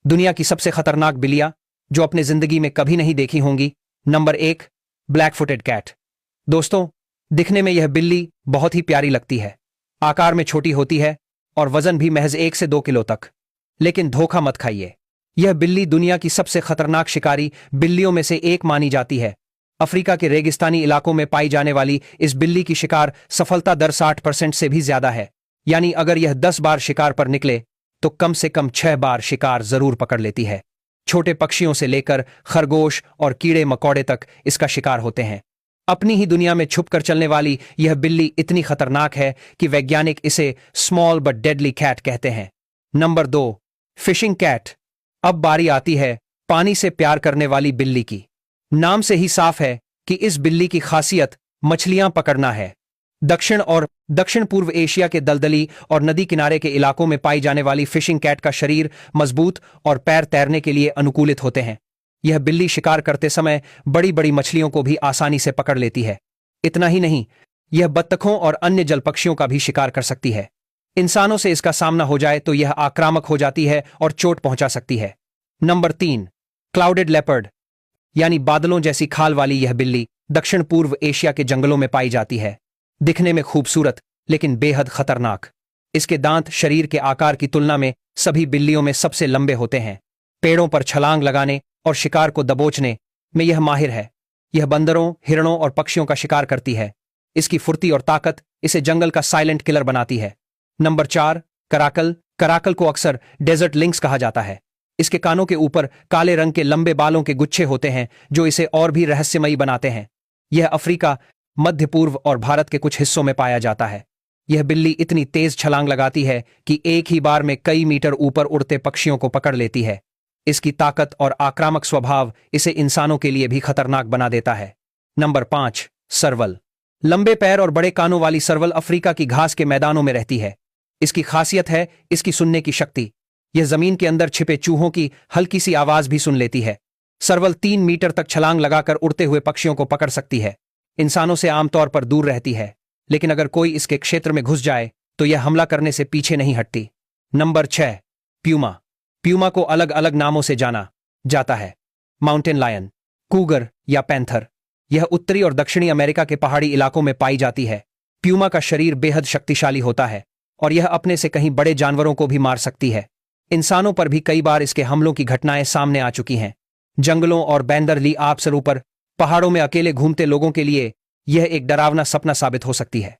दुनिया की सबसे खतरनाक बिल्लियां जो अपने जिंदगी में कभी नहीं देखी होंगी। Number 1, black footed cat. दोस्तों, दिखने में यह बिल्ली बहुत ही प्यारी लगती है। आकार में छोटी होती है और वजन भी महज 1 से 2 किलो तक। लेकिन धोखा मत खाइए, यह बिल्ली दुनिया की सबसे खतरनाक शिकारी बिल्लियों में से एक मानी जाती है। अफ्रीका के रेगिस्तानी इलाकों में पाई जाने वाली इस बिल्ली की शिकार सफलता दर 60% से भी ज्यादा है। यानी अगर यह 10 बार शिकार पर निकले तो कम से कम 6 बार शिकार जरूर पकड़ लेती है। छोटे पक्षियों से लेकर खरगोश और कीड़े मकोड़े तक इसका शिकार होते हैं। अपनी ही दुनिया में छुपकर चलने वाली यह बिल्ली इतनी खतरनाक है कि वैज्ञानिक इसे स्मॉल बट डेडली कैट कहते हैं। Number 2, fishing cat. अब बारी आती है पानी से प्यार करने वाली बिल्ली की। नाम से ही साफ है कि इस बिल्ली की खासियत मछलियां पकड़ना है। दक्षिण पूर्व एशिया के दलदली और नदी किनारे के इलाकों में पाई जाने वाली फिशिंग कैट का शरीर मजबूत और पैर तैरने के लिए अनुकूलित होते हैं। यह बिल्ली शिकार करते समय बड़ी बड़ी मछलियों को भी आसानी से पकड़ लेती है। इतना ही नहीं, यह बत्तखों और अन्य जल पक्षियों का भी शिकार कर सकती है। इंसानों से इसका सामना हो जाए तो यह आक्रामक हो जाती है और चोट पहुंचा सकती है। नंबर 3, क्लाउडेड लेपर्ड यानी बादलों जैसी खाल वाली यह बिल्ली दक्षिण पूर्व एशिया के जंगलों में पाई जाती है। दिखने में खूबसूरत लेकिन बेहद खतरनाक। इसके दांत शरीर के आकार की तुलना में सभी बिल्लियों में सबसे लंबे होते हैं। पेड़ों पर छलांग लगाने और शिकार को दबोचने में यह माहिर है। यह बंदरों, हिरणों और पक्षियों का शिकार करती है। इसकी फुर्ती और ताकत इसे जंगल का साइलेंट किलर बनाती है। Number 4, Karakal. कराकल को अक्सर डेजर्ट लिंक्स कहा जाता है। इसके कानों के ऊपर काले रंग के लंबे बालों के गुच्छे होते हैं जो इसे और भी रहस्यमयी बनाते हैं। यह अफ्रीका, मध्य पूर्व और भारत के कुछ हिस्सों में पाया जाता है। यह बिल्ली इतनी तेज छलांग लगाती है कि एक ही बार में कई मीटर ऊपर उड़ते पक्षियों को पकड़ लेती है। इसकी ताकत और आक्रामक स्वभाव इसे इंसानों के लिए भी खतरनाक बना देता है। नंबर 5, सरवल। लंबे पैर और बड़े कानों वाली सरवल अफ्रीका की घास के मैदानों में रहती है। इसकी खासियत है इसकी सुनने की शक्ति। यह जमीन के अंदर छिपे चूहों की हल्की सी आवाज भी सुन लेती है। सरवल 3 मीटर तक छलांग लगाकर उड़ते हुए पक्षियों को पकड़ सकती है। इंसानों से आमतौर पर दूर रहती है, लेकिन अगर कोई इसके क्षेत्र में घुस जाए तो यह हमला करने से पीछे नहीं हटती। Number 6, Puma. प्यूमा को अलग अलग नामों से जाना जाता है। माउंटेन लायन, कूगर या पैंथर। यह उत्तरी और दक्षिणी अमेरिका के पहाड़ी इलाकों में पाई जाती है। प्यूमा का शरीर बेहद शक्तिशाली होता है और यह अपने से कहीं बड़े जानवरों को भी मार सकती है। इंसानों पर भी कई बार इसके हमलों की घटनाएं सामने आ चुकी हैं। जंगलों और बैंदरली आपसरों पर पहाड़ों में अकेले घूमते लोगों के लिए यह एक डरावना सपना साबित हो सकती है।